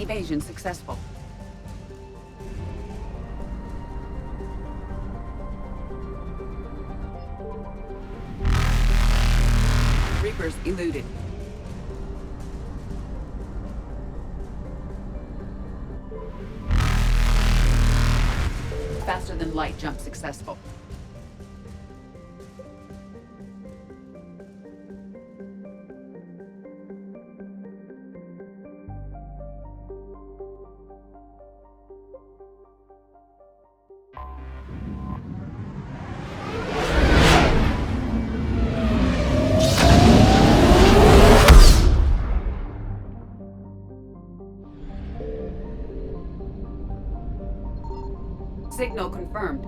Evasion successful. Reapers eluded. Faster than light jump successful. Signal confirmed.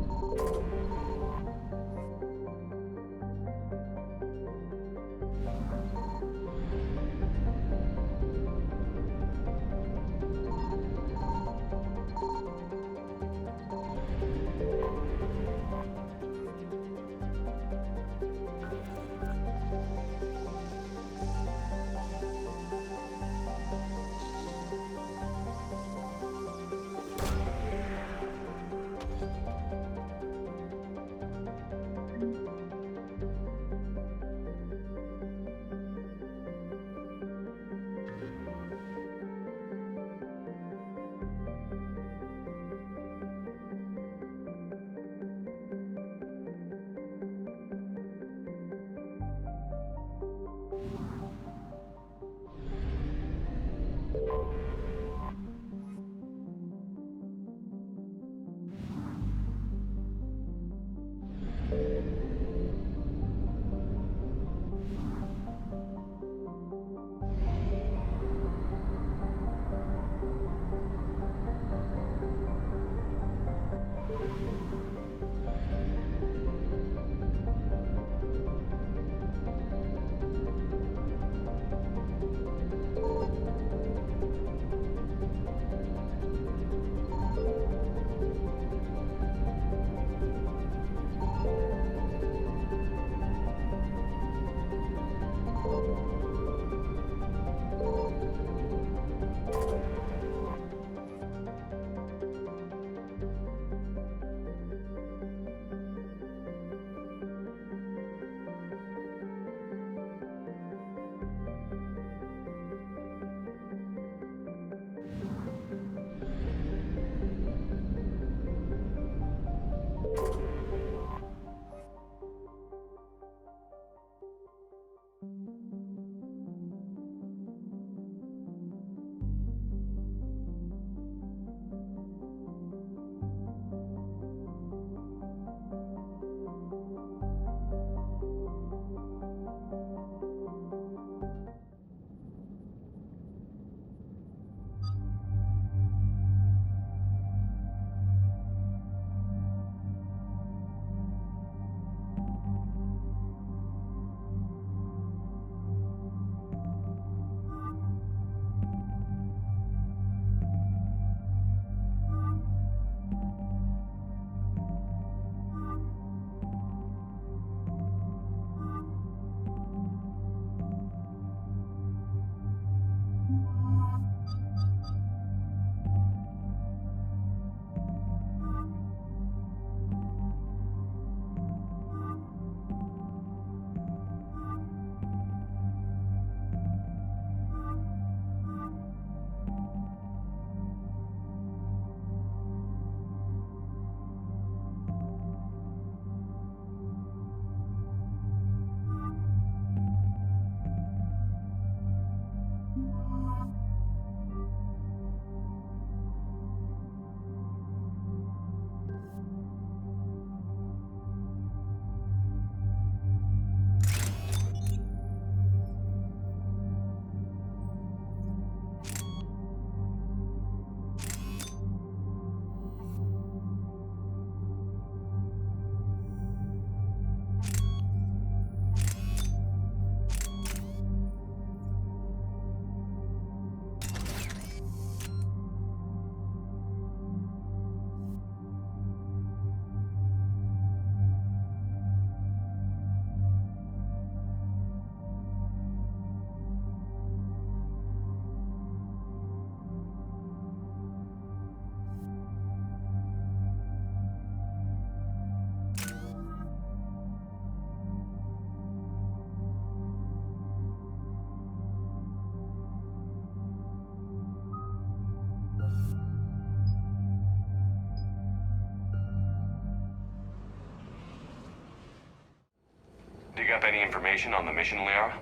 Dig up any information on the mission, Liara?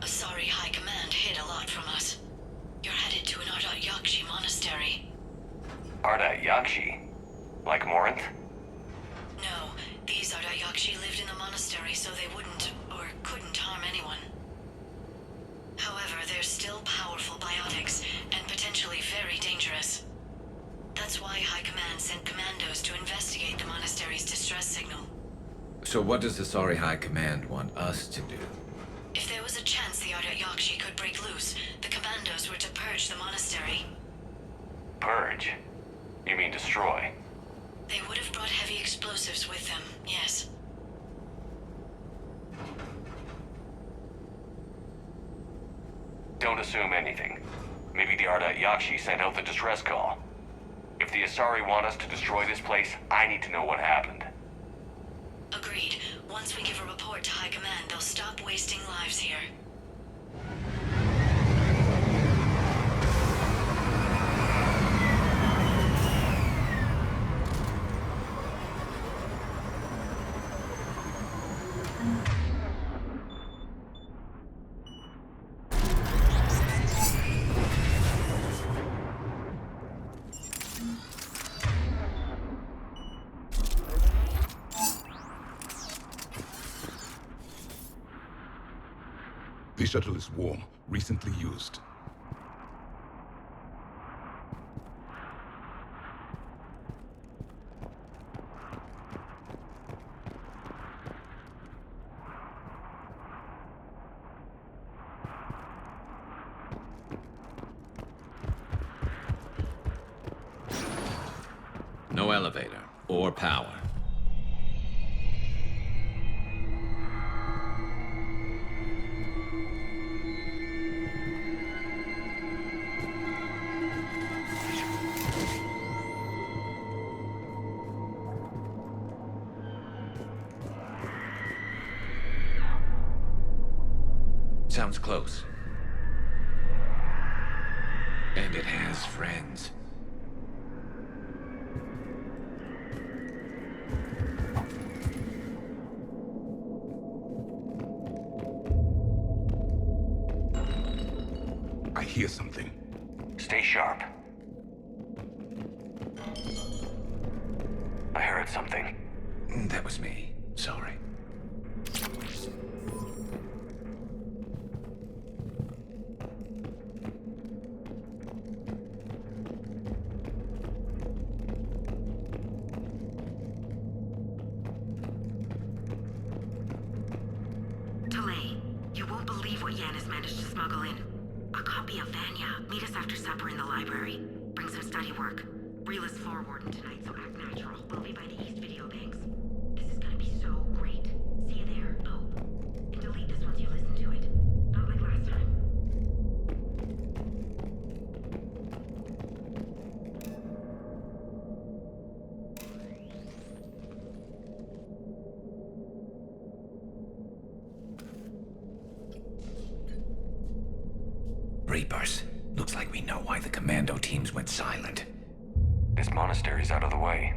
Asari High Command hid a lot from us. You're headed to an Ardat Yakshi monastery. Ardat Yakshi? Like Morinth? No, these Ardat Yakshi lived in the monastery so they wouldn't, or couldn't harm anyone. However, they're still powerful biotics, and potentially very dangerous. That's why High Command sent commandos to investigate the monastery's distress signal. So what does the Asari High Command want us to do? If there was a chance the Ardat Yakshi could break loose, the commandos were to purge the monastery. Purge? You mean destroy? They would have brought heavy explosives with them, yes. Don't assume anything. Maybe the Ardat Yakshi sent out the distress call. If the Asari want us to destroy this place, I need to know what happened. Agreed. Once we give a report to High Command, they'll stop wasting lives here. The shuttle is warm, recently used. No elevator or power. Sounds close. And it has friends. I hear something. Stay sharp. I heard something. That was me. Sorry. Delay. You won't believe what Yan has managed to smuggle in. A copy of Vanya. Meet us after supper in the library. Bring some study work. Reel is floor warden tonight, so act natural. We'll be by the East Video Banks. This is gonna be so great. See you there. Oh, and delete this once you listen to it. Not like last time. Reapers. Looks like we know why the commando teams went silent. This monastery's out of the way.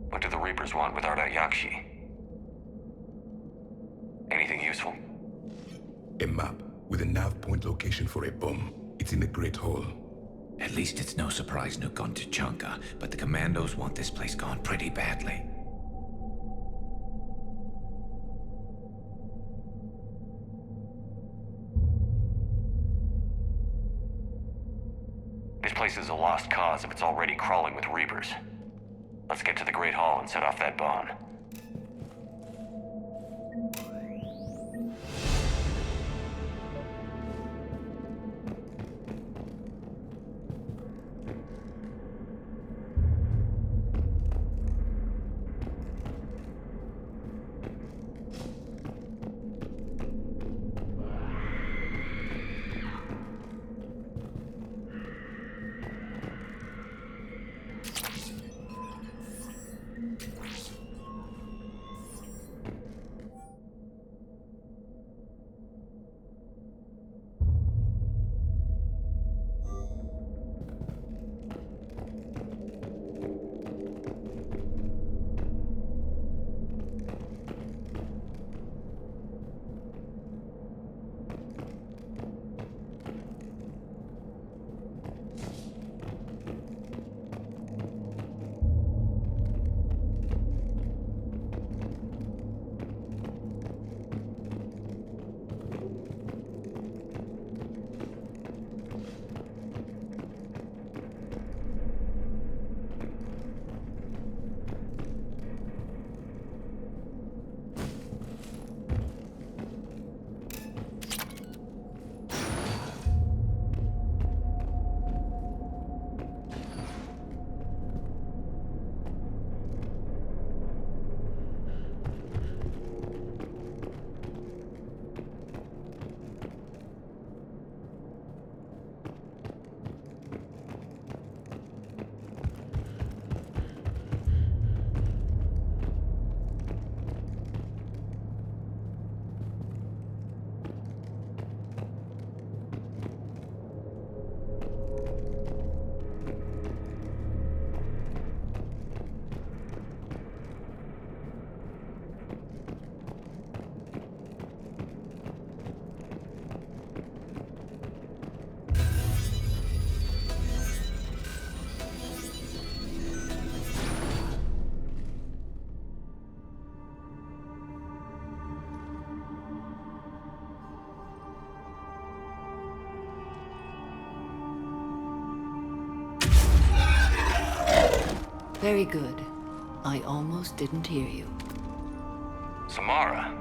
What do the Reapers want with Ardat Yakshi? Anything useful? A map with a nav point location for a bomb. It's in the Great Hall. At least it's no surprise Nuke gone to Chunka, but the commandos want this place gone pretty badly. This place is a lost cause if it's already crawling with Reapers. Let's get to the Great Hall and set off that bomb. Very good. I almost didn't hear you. Samara.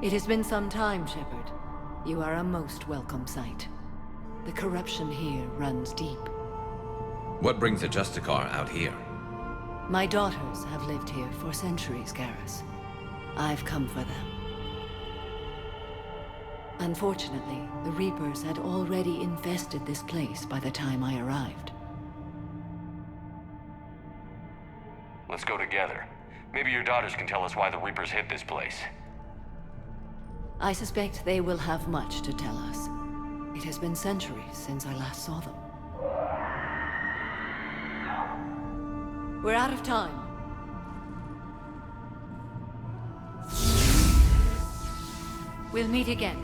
It has been some time, Shepard. You are a most welcome sight. The corruption here runs deep. What brings a Justicar out here? My daughters have lived here for centuries, Garrus. I've come for them. Unfortunately, the Reapers had already infested this place by the time I arrived. Let's go together. Maybe your daughters can tell us why the Reapers hit this place. I suspect they will have much to tell us. It has been centuries since I last saw them. We're out of time. We'll meet again.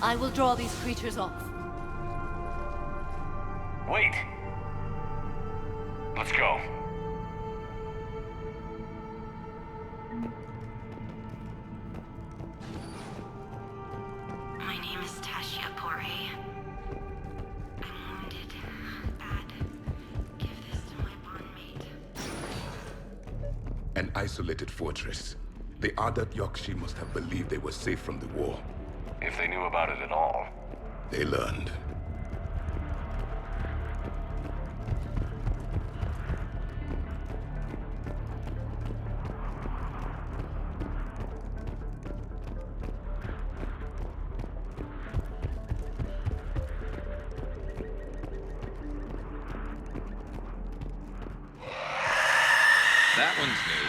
I will draw these creatures off. Wait! Let's go. My name is Tasha Poré. I'm wounded. Bad. Give this to my bondmate. An isolated fortress. The Ardat Yakshi must have believed they were safe from the war. If they knew about it at all. They learned. That one's new.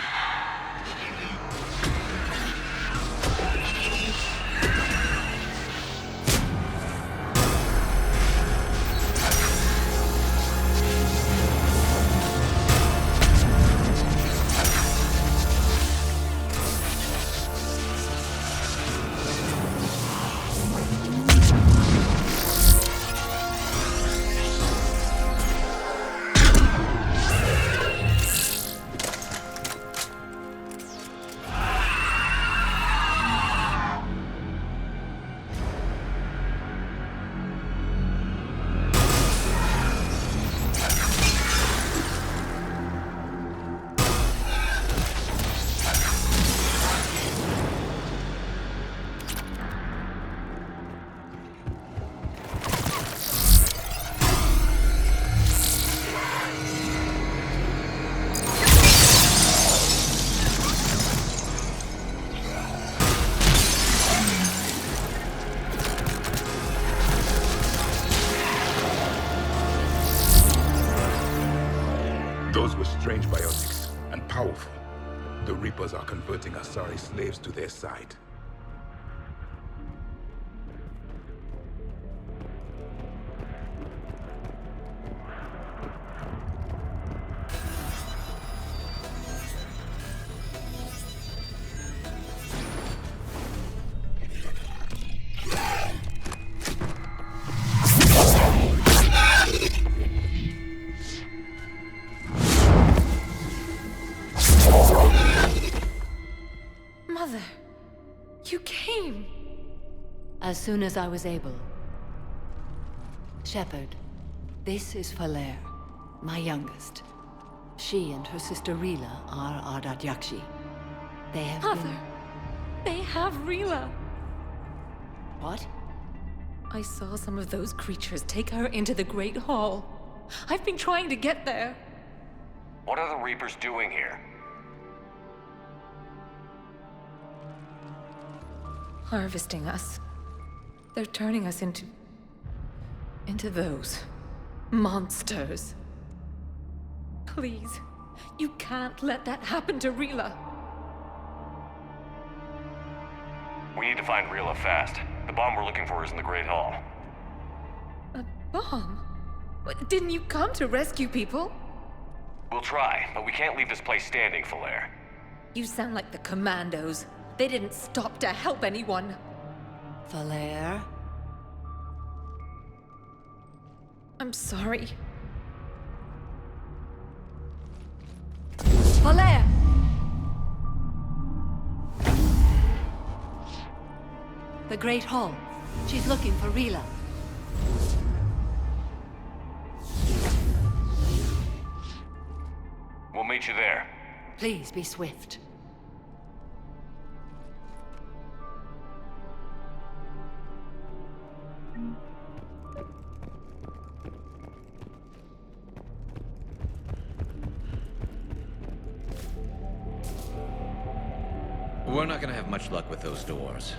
Those were strange biotics, and powerful. The Reapers are converting Asari slaves to their side. Mother, you came. As soon as I was able. Shepard, this is Falere, my youngest. She and her sister Rila are Ardat Yakshi. They have Mother, they have Rila. What? I saw some of those creatures take her into the Great Hall. I've been trying to get there. What are the Reapers doing here? Harvesting us. They're turning us into those monsters. Please, you can't let that happen to Rila. We need to find Rila fast. The bomb we're looking for is in the Great Hall. A bomb? What, didn't you come to rescue people? We'll try, but we can't leave this place standing, Falere. You sound like the Commandos. They didn't stop to help anyone. Falere? I'm sorry. Falere! The Great Hall. She's looking for Rila. We'll meet you there. Please be swift. We're not gonna have much luck with those doors.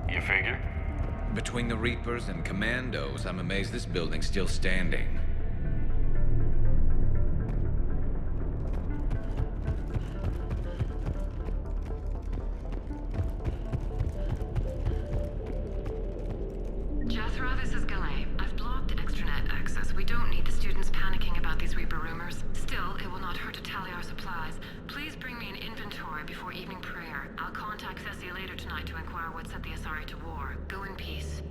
You figure? Between the Reapers and Commandos, I'm amazed this building's still standing. Jethro, this is Galay. I've blocked extranet access. We don't need the students panicking about these Reaper rumors. Still, it will not hurt to tally our supplies. Please bring me an inventory before evening prayer. I'll contact Thessia later tonight to inquire what set the Asari to war. Go in peace.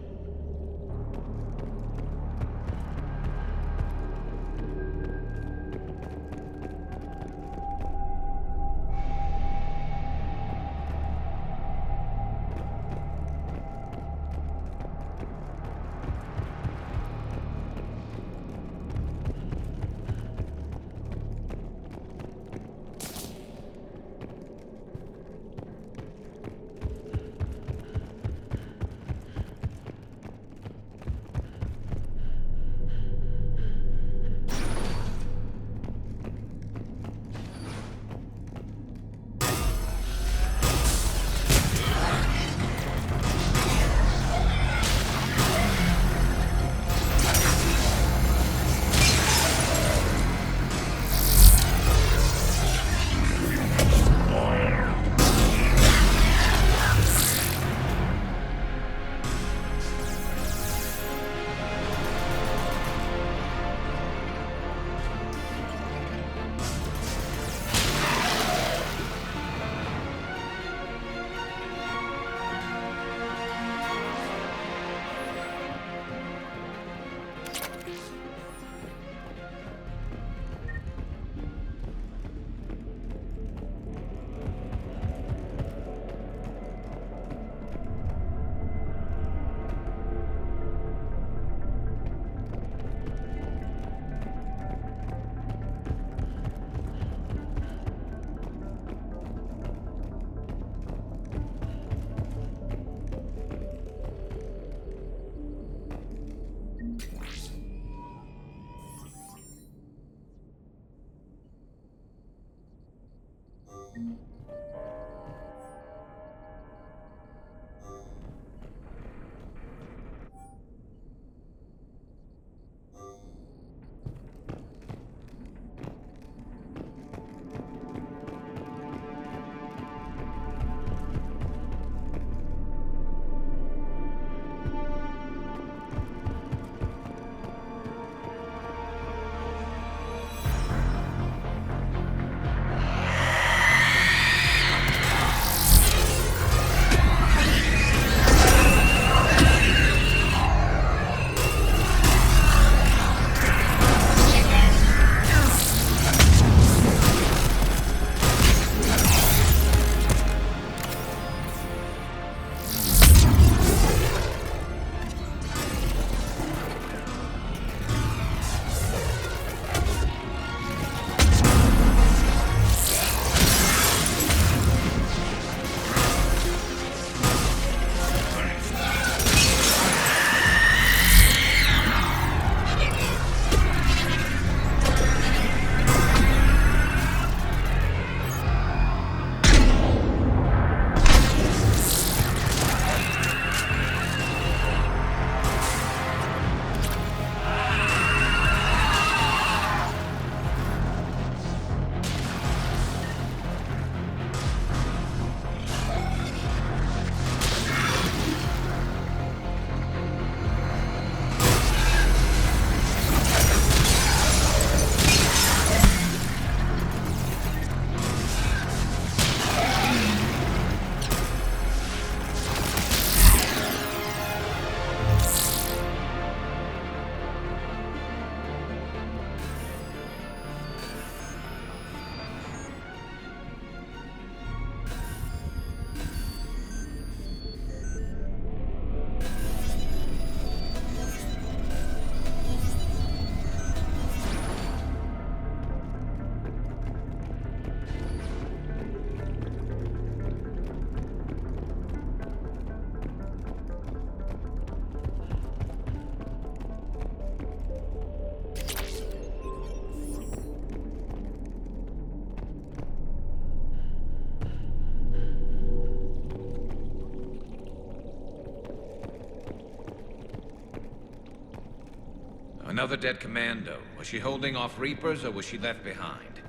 Another dead commando. Was she holding off Reapers or was she left behind?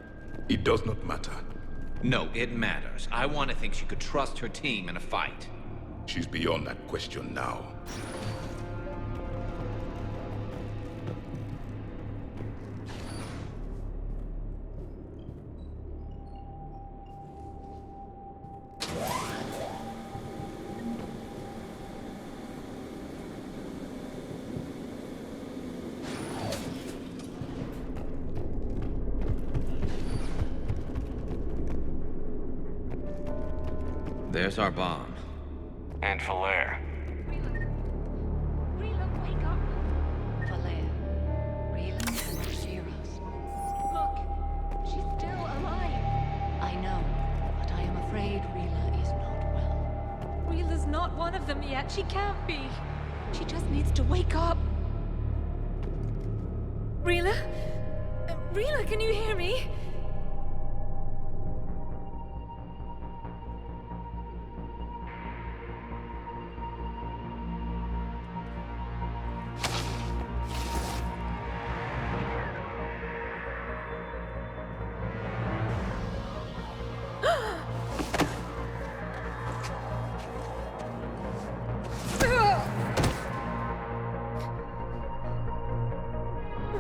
It does not matter. No, it matters. I want to think she could trust her team in a fight. She's beyond that question now. There's our bomb. And Falair. Rila, wake up! Falea, Rila cannot hear us. Look, she's still alive. I know, but I am afraid Rila is not well. Rila's not one of them yet. She can't be. She just needs to wake up. Rila? Rila, can you hear me?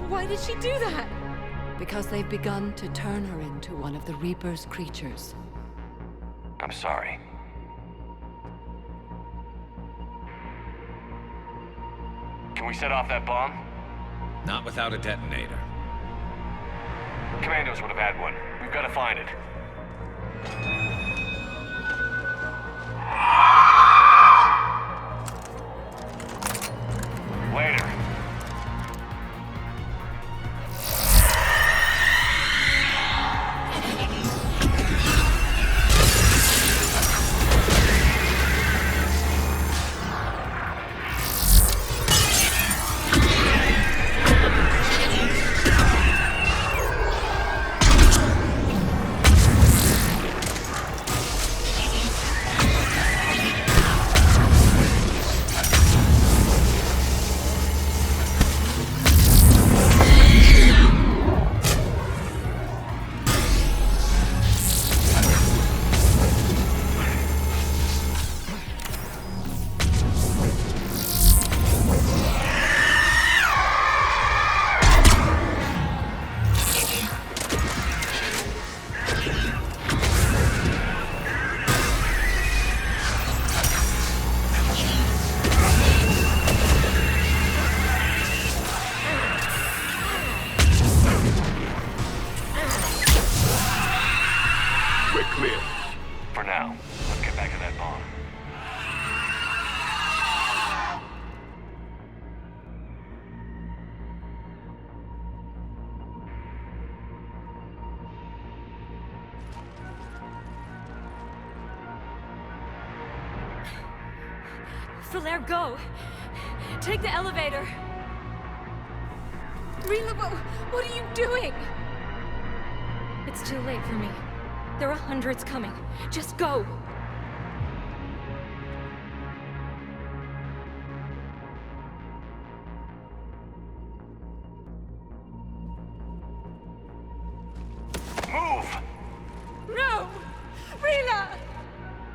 Why did she do that? Because they've begun to turn her into one of the Reaper's creatures. I'm sorry. Can we set off that bomb? Not without a detonator. Commandos would have had one. We've got to find it. Later. We're clear. For now, let's get back to that bomb. Falair, go! Take the elevator! Rila, what are you doing? It's too late for me. There are hundreds coming. Just go! Move! No! Rila!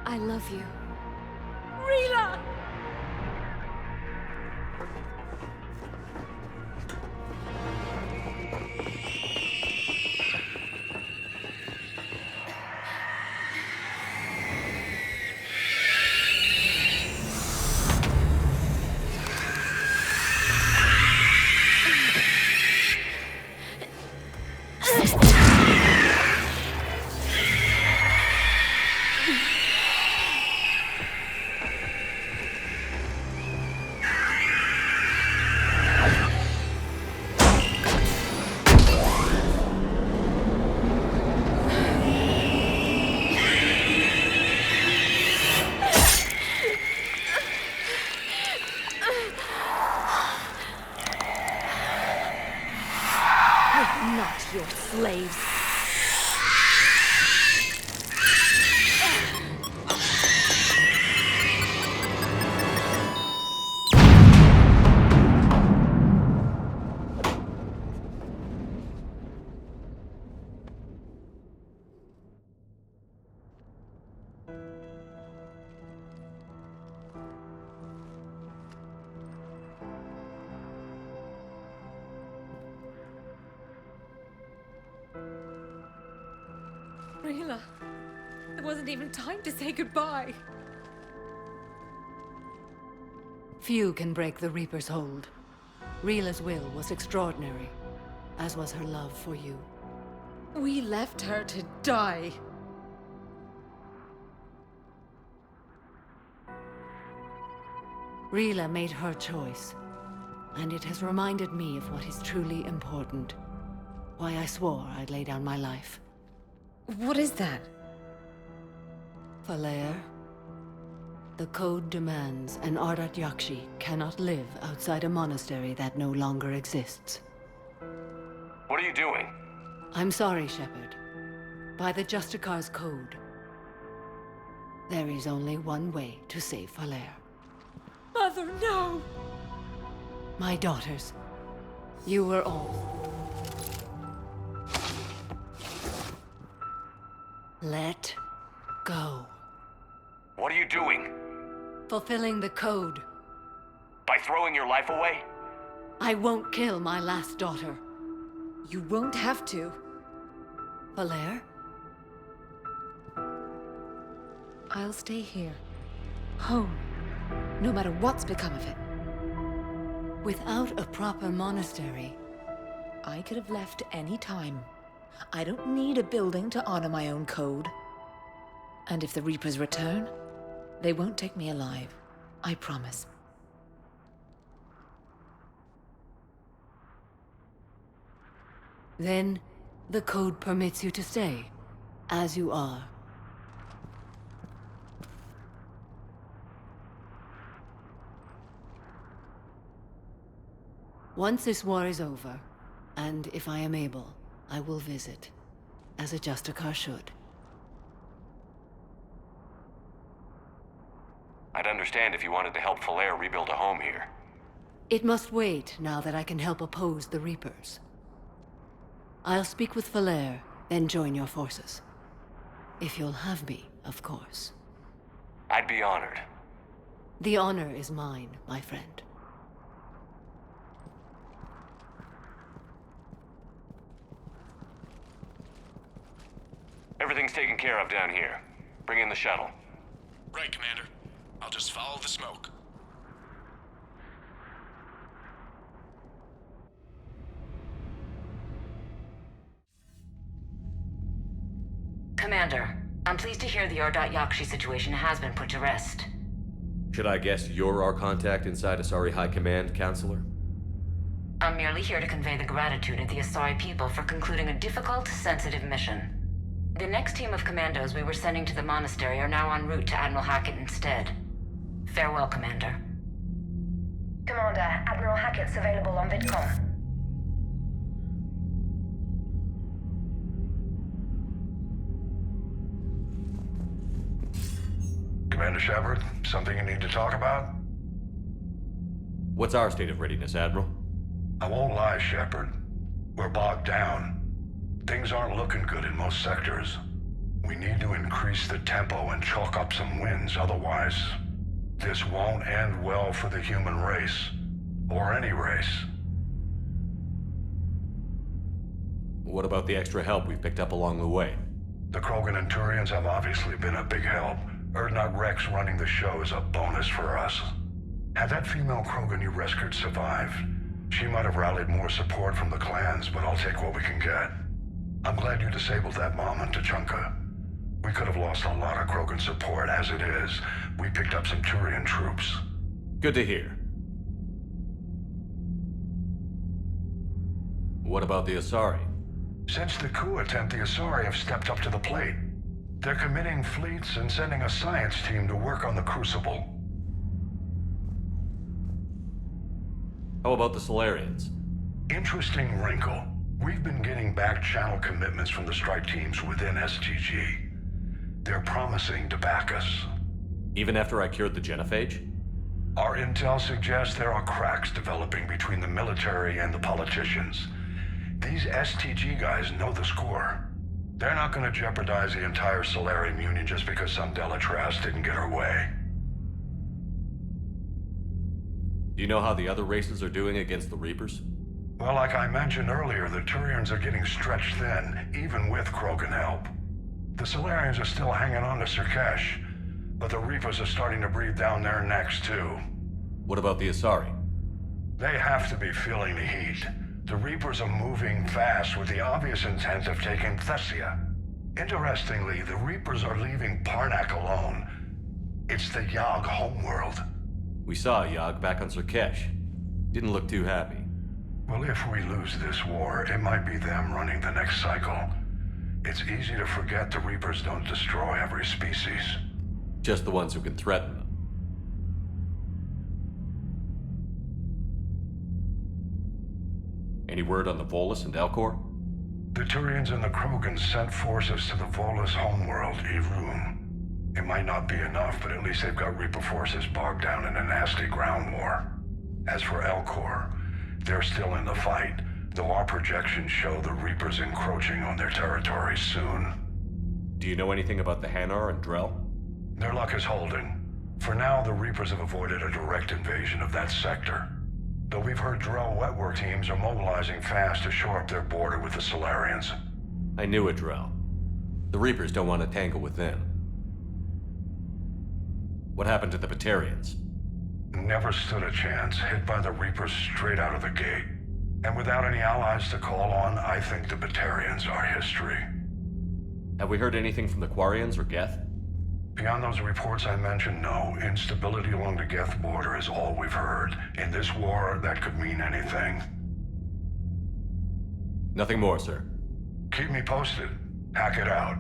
I love you. Rila! Not your slaves. Rila. There wasn't even time to say goodbye. Few can break the Reaper's hold. Rila's will was extraordinary, as was her love for you. We left her to die. Rila made her choice, and it has reminded me of what is truly important. Why I swore I'd lay down my life. What is that? Falere, the code demands an Ardat Yakshi cannot live outside a monastery that no longer exists. What are you doing? I'm sorry, Shepard. By the Justicar's code, there is only one way to save Falere. Mother, no! My daughters, you were all. Let go. What are you doing? Fulfilling the code. By throwing your life away? I won't kill my last daughter. You won't have to. Falere? I'll stay here. Home. No matter what's become of it. Without a proper monastery, I could have left any time. I don't need a building to honor my own code. And if the Reapers return, they won't take me alive. I promise. then the code permits you to stay, as you are. Once this war is over, and if I am able, I will visit, as a Justicar should. I'd understand if you wanted to help Falere rebuild a home here. It must wait now that I can help oppose the Reapers. I'll speak with Falere, then join your forces. If you'll have me, of course. I'd be honored. The honor is mine, my friend. Everything's taken care of down here. Bring in the shuttle. Right, Commander. I'll just follow the smoke. Commander, I'm pleased to hear the Ardat Yakshi situation has been put to rest. Should I guess you're our contact inside Asari High Command, Counselor? I'm merely here to convey the gratitude of the Asari people for concluding a difficult, sensitive mission. The next team of commandos we were sending to the monastery are now en route to Admiral Hackett instead. Farewell, Commander. Commander, Admiral Hackett's available on VidCom. Commander Shepard, something you need to talk about? What's our state of readiness, Admiral? I won't lie, Shepard. We're bogged down. Things aren't looking good in most sectors. We need to increase the tempo and chalk up some wins, otherwise this won't end well for the human race. Or any race. What about the extra help we've picked up along the way? The Krogan and Turians have obviously been a big help. Urdnot Rex running the show is a bonus for us. Had that female Krogan you rescued survived, she might have rallied more support from the clans, but I'll take what we can get. I'm glad you disabled that mom in Tuchanka. We could have lost a lot of Krogan support. As it is, we picked up some Turian troops. Good to hear. What about the Asari? Since the coup attempt, the Asari have stepped up to the plate. They're committing fleets and sending a science team to work on the Crucible. How about the Solarians? Interesting wrinkle. We've been getting back channel commitments from the strike teams within STG. They're promising to back us. Even after I cured the genophage? Our intel suggests there are cracks developing between the military and the politicians. These STG guys know the score. They're not going to jeopardize the entire Solarian Union just because some Delatras didn't get her way. Do you know how the other races are doing against the Reapers? Well, like I mentioned earlier, the Turians are getting stretched thin, even with Krogan help. The Solarians are still hanging on to Surkesh, but the Reapers are starting to breathe down their necks too. What about the Asari? They have to be feeling the heat. The Reapers are moving fast with the obvious intent of taking Thessia. Interestingly, the Reapers are leaving Parnak alone. It's the Yogg homeworld. We saw Yogg back on Surkesh. Didn't look too happy. Well, if we lose this war, it might be them running the next cycle. It's easy to forget the Reapers don't destroy every species. Just the ones who can threaten them. Any word on the Volus and Elcor? The Turians and the Krogans sent forces to the Volus homeworld, Irun. It might not be enough, but at least they've got Reaper forces bogged down in a nasty ground war. As for Elcor, they're still in the fight, though our projections show the Reapers encroaching on their territory soon. Do you know anything about the Hanar and Drell? Their luck is holding. For now, the Reapers have avoided a direct invasion of that sector. Though we've heard Drell wetwork teams are mobilizing fast to shore up their border with the Solarians. I knew it, Drell. The Reapers don't want to tangle with them. What happened to the Batarians? Never stood a chance, hit by the Reapers straight out of the gate. And without any allies to call on, I think the Batarians are history. Have we heard anything from the Quarians or Geth? Beyond those reports I mentioned, no. Instability along the Geth border is all we've heard. In this war, that could mean anything. Nothing more, sir. Keep me posted. Hackett out.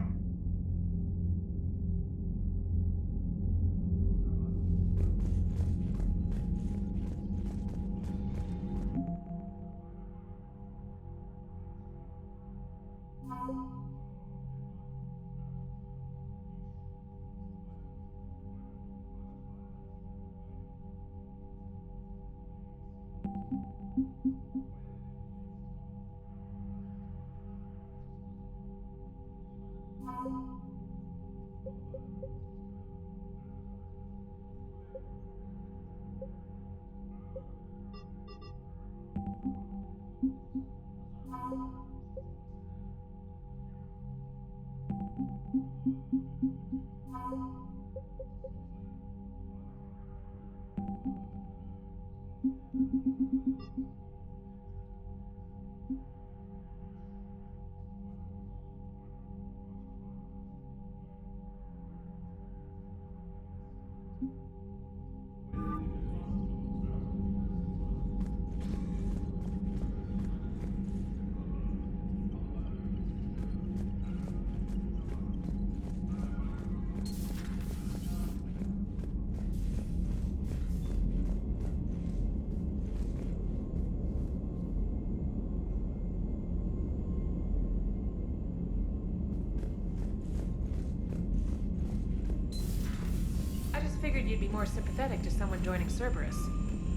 Figured you'd be more sympathetic to someone joining Cerberus.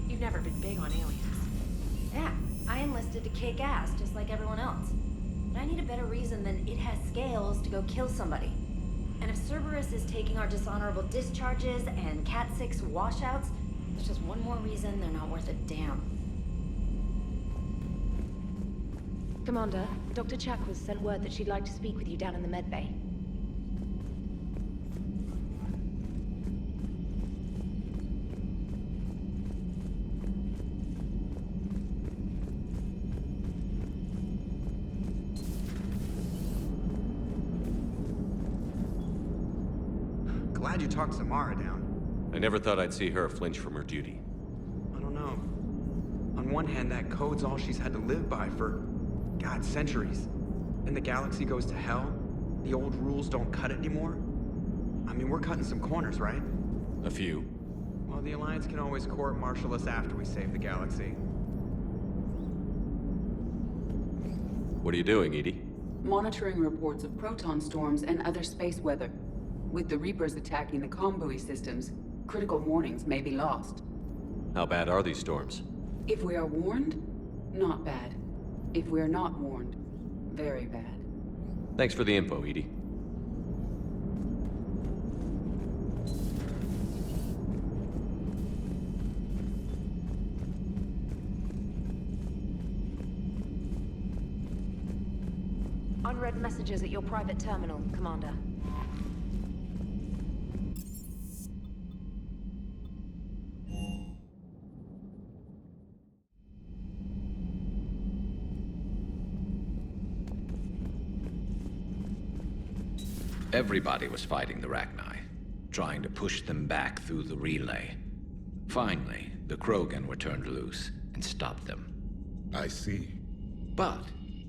You've never been big on aliens. Yeah, I enlisted to kick ass just like everyone else. But I need a better reason than it has scales to go kill somebody. And if Cerberus is taking our dishonorable discharges and Cat 6 washouts, there's just one more reason they're not worth a damn. Commander, Dr. Chakwas sent word that she'd like to speak with you down in the med bay. Glad you talked Samara down. I never thought I'd see her flinch from her duty. I don't know. On one hand, that code's all she's had to live by for, God, centuries. And the galaxy goes to hell. The old rules don't cut it anymore. I mean, we're cutting some corners, right? A few. Well, the Alliance can always court-martial us after we save the galaxy. What are you doing, EDI? Monitoring reports of proton storms and other space weather. With the Reapers attacking the comm buoy systems, critical warnings may be lost. How bad are these storms? If we are warned, not bad. If we are not warned, very bad. Thanks for the info, EDI. Unread messages at your private terminal, Commander. Everybody was fighting the Rachni, trying to push them back through the relay. Finally, the Krogan were turned loose and stopped them. I see. But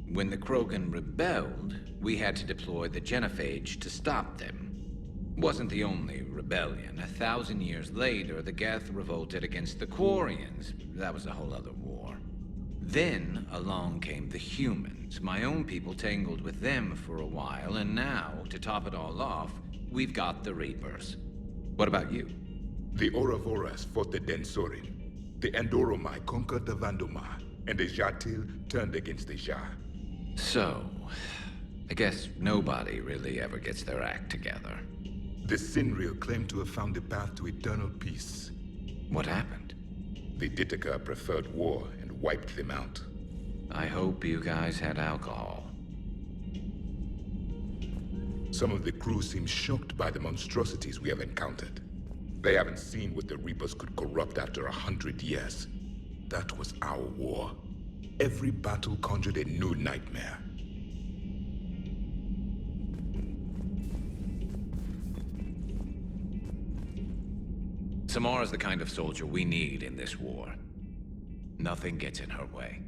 when the Krogan rebelled, we had to deploy the Genophage to stop them. Wasn't the only rebellion. 1,000 years later, the Geth revolted against the Quarians. That was a whole other war. Then along came the humans. My own people tangled with them for a while, and now, to top it all off, we've got the Reapers. What about you? The Ouroboros fought the Densorin. The Andoromai conquered the Vandomar, and the Jatil turned against the Jah. So, I guess nobody really ever gets their act together. The Sinreal claimed to have found the path to eternal peace. What happened? The Ditaka preferred war and wiped them out. I hope you guys had alcohol. Some of the crew seem shocked by the monstrosities we have encountered. They haven't seen what the Reapers could corrupt after 100 years. That was our war. Every battle conjured a new nightmare. Samara's the kind of soldier we need in this war. Nothing gets in her way.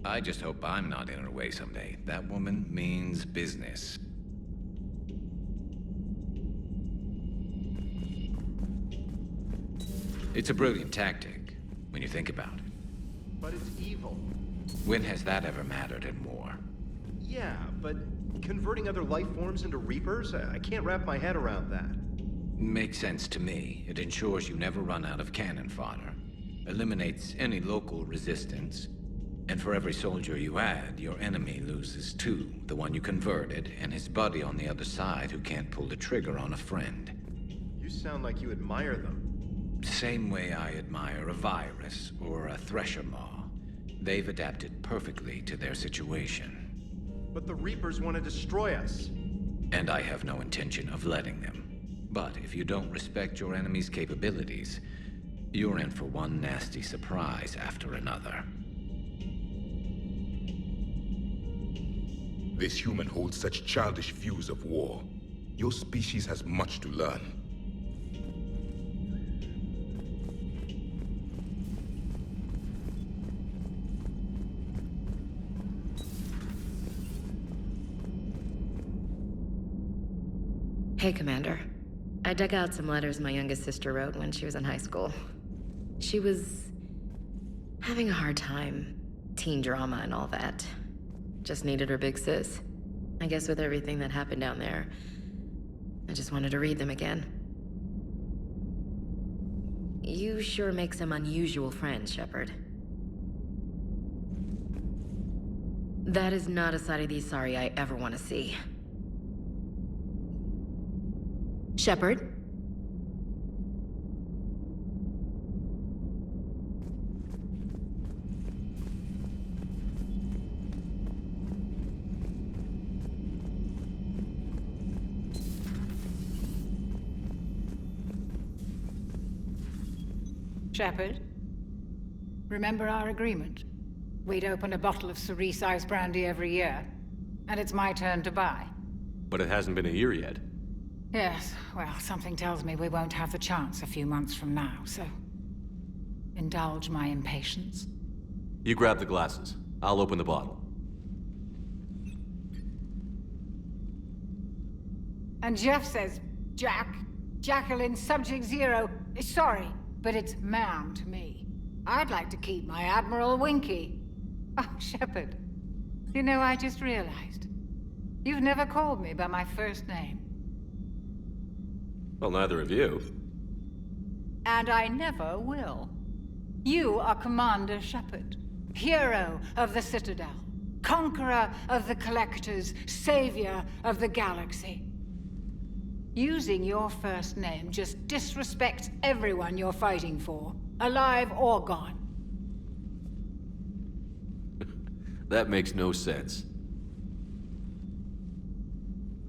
I just hope I'm not in her way someday. That woman means business. It's a brilliant tactic, when you think about it. But it's evil. When has that ever mattered in war? Yeah, but converting other life forms into Reapers? I can't wrap my head around that. Makes sense to me. It ensures you never run out of cannon fodder. Eliminates any local resistance. And for every soldier you add, your enemy loses two. The one you converted, and his buddy on the other side who can't pull the trigger on a friend. You sound like you admire them. Same way I admire a virus or a thresher maw. They've adapted perfectly to their situation. But the Reapers want to destroy us. And I have no intention of letting them. But if you don't respect your enemy's capabilities, you're in for one nasty surprise after another. This human holds such childish views of war. Your species has much to learn. Hey, Commander. I dug out some letters my youngest sister wrote when she was in high school. She was having a hard time. Teen drama and all that. Just needed her big sis. I guess with everything that happened down there, I just wanted to read them again. You sure make some unusual friends, Shepard. That is not a side of the Asari I ever want to see. Shepard? Shepard, remember our agreement? We'd open a bottle of Cerise Ice Brandy every year, and it's my turn to buy. But it hasn't been a year yet. Yes, well, something tells me we won't have the chance a few months from now, so indulge my impatience. You grab the glasses. I'll open the bottle. And Jeff says, Jacqueline Subject Zero is sorry, but it's ma'am to me. I'd like to keep my Admiral Winky. Oh, Shepard, you know, I just realized. You've never called me by my first name. Well, neither of you. And I never will. You are Commander Shepard, hero of the Citadel, conqueror of the Collectors, savior of the galaxy. Using your first name just disrespects everyone you're fighting for, alive or gone. That makes no sense.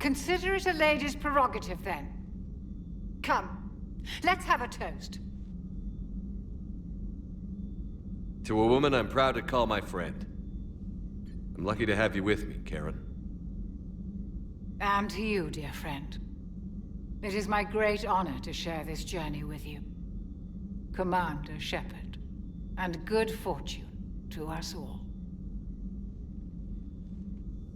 Consider it a lady's prerogative, then. Come, let's have a toast. To a woman I'm proud to call my friend. I'm lucky to have you with me, Karen. And to you, dear friend. It is my great honor to share this journey with you. Commander Shepard. And good fortune to us all.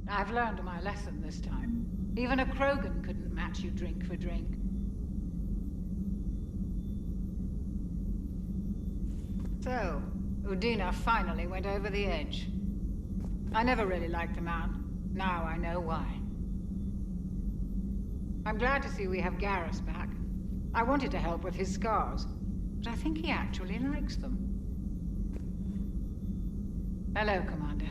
I've learned my lesson this time. Even a Krogan couldn't match you drink for drink. So, Udina finally went over the edge. I never really liked the man. Now I know why. I'm glad to see we have Garrus back. I wanted to help with his scars, but I think he actually likes them. Hello, Commander.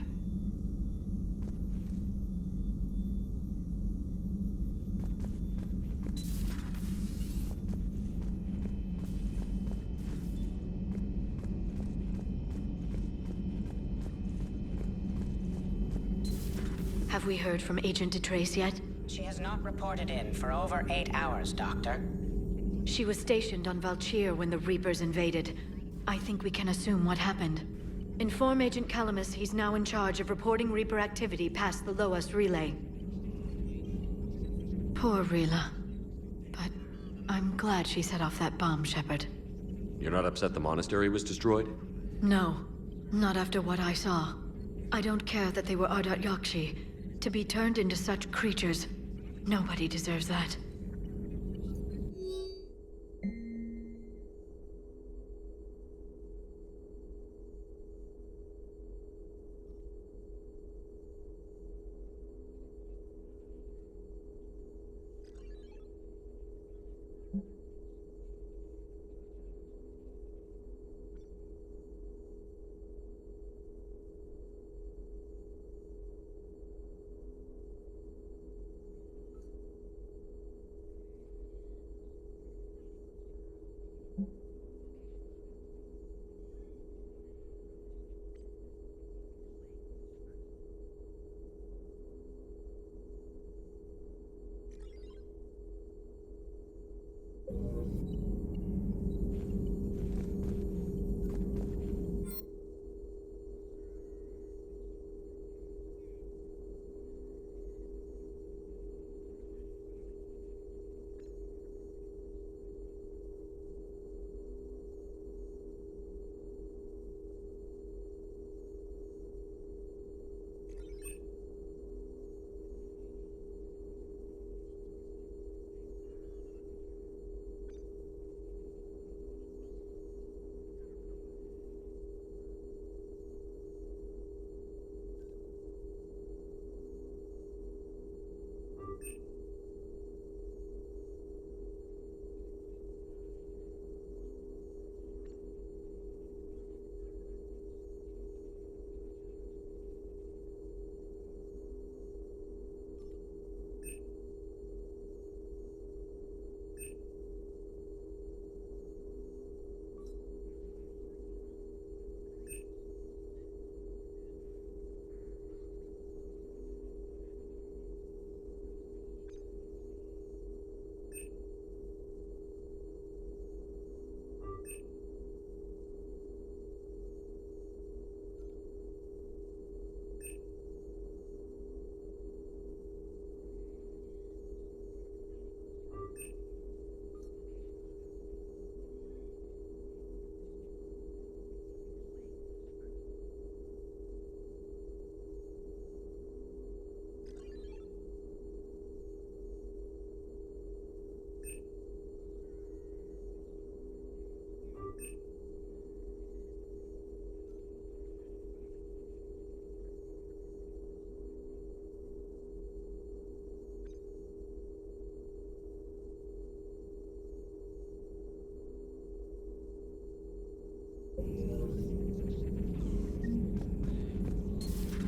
Have we heard from Agent DeTrace yet? She has not reported in for over 8 hours, Doctor. She was stationed on Valchir when the Reapers invaded. I think we can assume what happened. Inform Agent Calamus he's now in charge of reporting Reaper activity past the Loas relay. Poor Rila. But I'm glad she set off that bomb, Shepard. You're not upset the monastery was destroyed? No, not after what I saw. I don't care that they were Ardat Yakshi. To be turned into such creatures, nobody deserves that.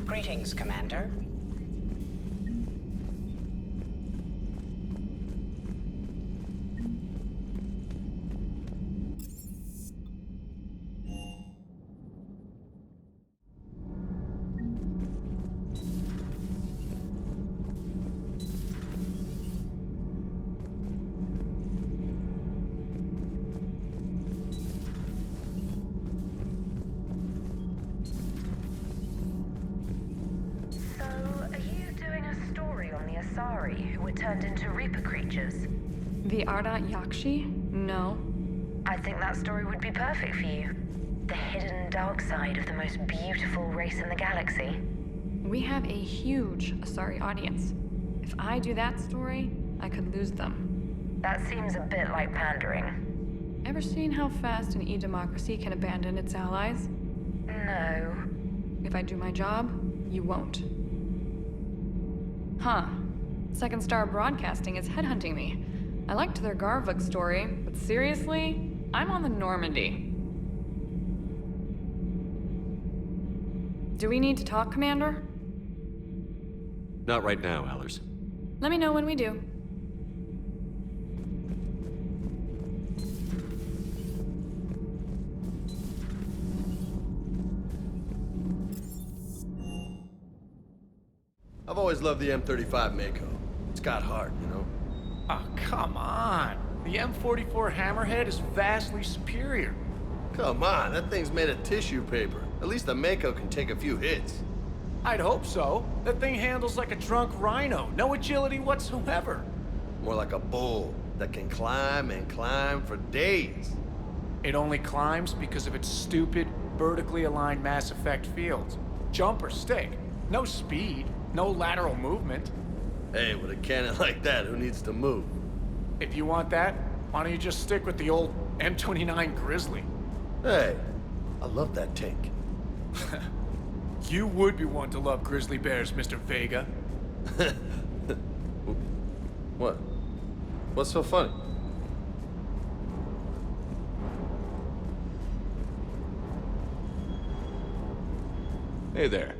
Greetings, Commander. Asari who were turned into Reaper creatures? The Ardat Yakshi? No. I think that story would be perfect for you. The hidden dark side of the most beautiful race in the galaxy. We have a huge Asari audience. If I do that story, I could lose them. That seems a bit like pandering. Ever seen how fast an e-democracy can abandon its allies? No. If I do my job, you won't. Huh. Second Star Broadcasting is headhunting me. I liked their Garvug story, but seriously, I'm on the Normandy. Do we need to talk, Commander? Not right now, Allers. Let me know when we do. I've always loved the M35 Mako. It's got heart, you know? Oh, come on. The M44 Hammerhead is vastly superior. Come on, that thing's made of tissue paper. At least the Mako can take a few hits. I'd hope so. That thing handles like a drunk rhino. No agility whatsoever. More like a bull that can climb and climb for days. It only climbs because of its stupid, vertically aligned Mass Effect fields. Jump or stick. No speed. No lateral movement. Hey, with a cannon like that, who needs to move? If you want that, why don't you just stick with the old M29 Grizzly? Hey, I love that tank. You would be one to love grizzly bears, Mr. Vega. What? What's so funny? Hey there.